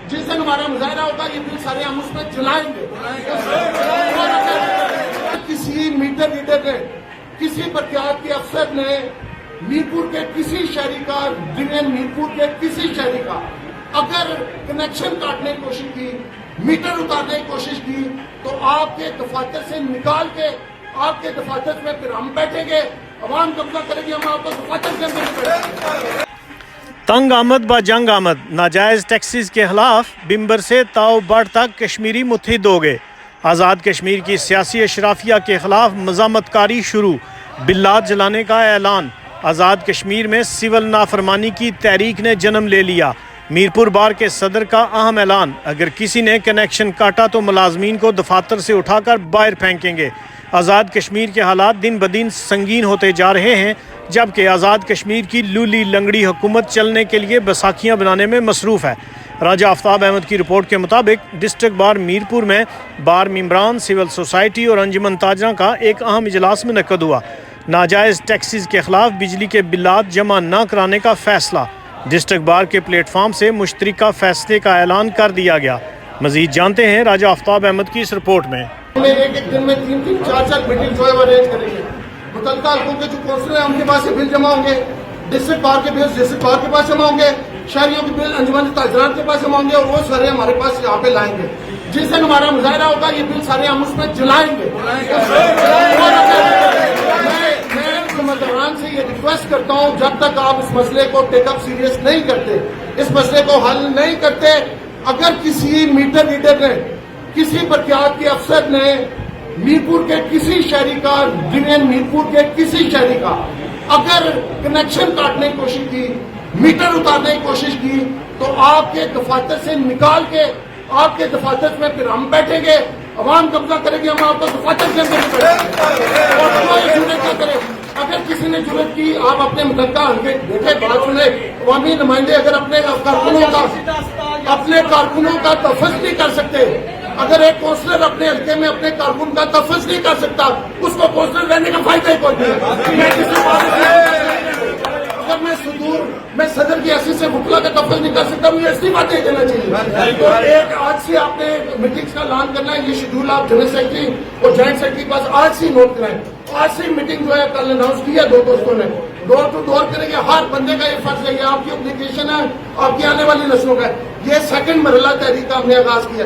जिस दिन हमारा मुजाहरा होगा ये बिल सारे हम उस पर चलाएंगे। किसी मीटर रीडर ने, किसी प्रख्यात के अफसर ने मीरपुर के किसी शहरी का, यूनियन मीरपुर के किसी शहरी का अगर कनेक्शन काटने की कोशिश की, मीटर उतारने की कोशिश की, तो आपके दफातर से निकाल के आपके दफातर में फिर हम बैठेंगे, अवाम कब्जा करेगी, हम आपको दफातर के अंदर बैठेंगे। तंग आमद ब जंग आमद, नाजायज़ टैक्सीज के खिलाफ बिम्बर से ताव बढ़ तक कश्मीरी मुत्हिद हो गए। आज़ाद कश्मीर की सियासी अशराफिया के खिलाफ मज़ामतकारी शुरू, बिल्लात जलाने का ऐलान। आज़ाद कश्मीर में सिविल नाफरमानी की तहरीक ने जन्म ले लिया। मीरपुर बार के सदर का अहम ऐलान, अगर किसी ने कनेक्शन काटा तो मुलाजमीन को दफातर से उठाकर बाहर फेंकेंगे। आज़ाद कश्मीर के हालात दिन ब दिन संगीन होते जा रहे हैं, जबकि आज़ाद कश्मीर की लूली लंगड़ी हुकूमत चलने के लिए बैसाखियाँ बनाने में मसरूफ़ है। राजा आफ्ताब अहमद की रिपोर्ट के मुताबिक डिस्ट्रिक्ट बार मीरपुर में बार मेंबरान, सिविल सोसाइटी और अंजुमन ताजरा का एक अहम इजलास मुनक्कद हुआ। नाजायज़ टैक्सीज के खिलाफ बिजली के बिल्लात जमा न कराने का फैसला। डिस्ट्रिक्ट बार के प्लेटफार्म से मुश्तरका फैसले का ऐलान कर दिया गया। मजीद जानते हैं राजा आफ्ताब अहमद की इस रिपोर्ट में। एक दिन में 3-3, 4-4 मीटिंग जो है वो अरेंज करेंगे। मुतल्लिका हल्कों के जो कौंसलर हैं उनके पास से बिल जमा होंगे, डिस्ट्रिक्ट बार के बिल डिस्ट्रिक्ट बार के पास जमा होंगे, शहरियों के बिल अंजुमन ताजरात के पास जमा होंगे और वो सारे हमारे पास यहाँ पे लाएंगे। जिस दिन हमारा मुजाहरा होगा ये बिल सारे हम उसमें चलाएंगे। से ये रिक्वेस्ट करता हूँ, जब तक आप इस मसले को टेकअप सीरियस नहीं करते, इस मसले को हल नहीं करते, अगर किसी मीटर रीडर ने, किसी प्रख्यात के अफसर ने मीरपुर के किसी शहरी का, यूनियन मीरपुर के किसी शहरी का अगर कनेक्शन काटने की कोशिश की, मीटर उतारने की कोशिश की, तो आपके दफातर से निकाल के आपके दफातर में फिर हम बैठेंगे, अवाम कब्जा करेगी, हम आपको दफातर के अंदर बैठेंगे। और कोई जुर्रत न करे। अगर किसी ने जुर्रत की, आप अपने मुतल्लिका हल्के देखे, बात सुने, अवामी नुमाइंदे अगर अपने कारकुनों का तफज़ नहीं कर सकते, अगर एक कौंसलर अपने हल्के में अपने कारकुन का तफज़ नहीं कर सकता, उसको कौंसलर रहने का फायदा ही कोई नहीं। अगर मैं सदर की हैसियत से वकला का तफज़ नहीं कर सकता, मुझे ऐसी बातें देना चाहिए। तो एक आज से आपने मीटिंग्स का ऐलान करना है, ये शेड्यूल आप जनरल सेक्रेटरी और जॉइंट सेक्रेटरी के पास आज से नोट कराएं। आज से मीटिंग जो है कल अनाउंस किया दो दोस्तों ने, डोर टू डोर करेंगे। हर बंदे का ये फर्ज है, ये आपकी ऑब्लिगेशन है, आपकी आने वाली नस्लों का। ये सेकंड मरहला तहरीक का हमने आगाज किया।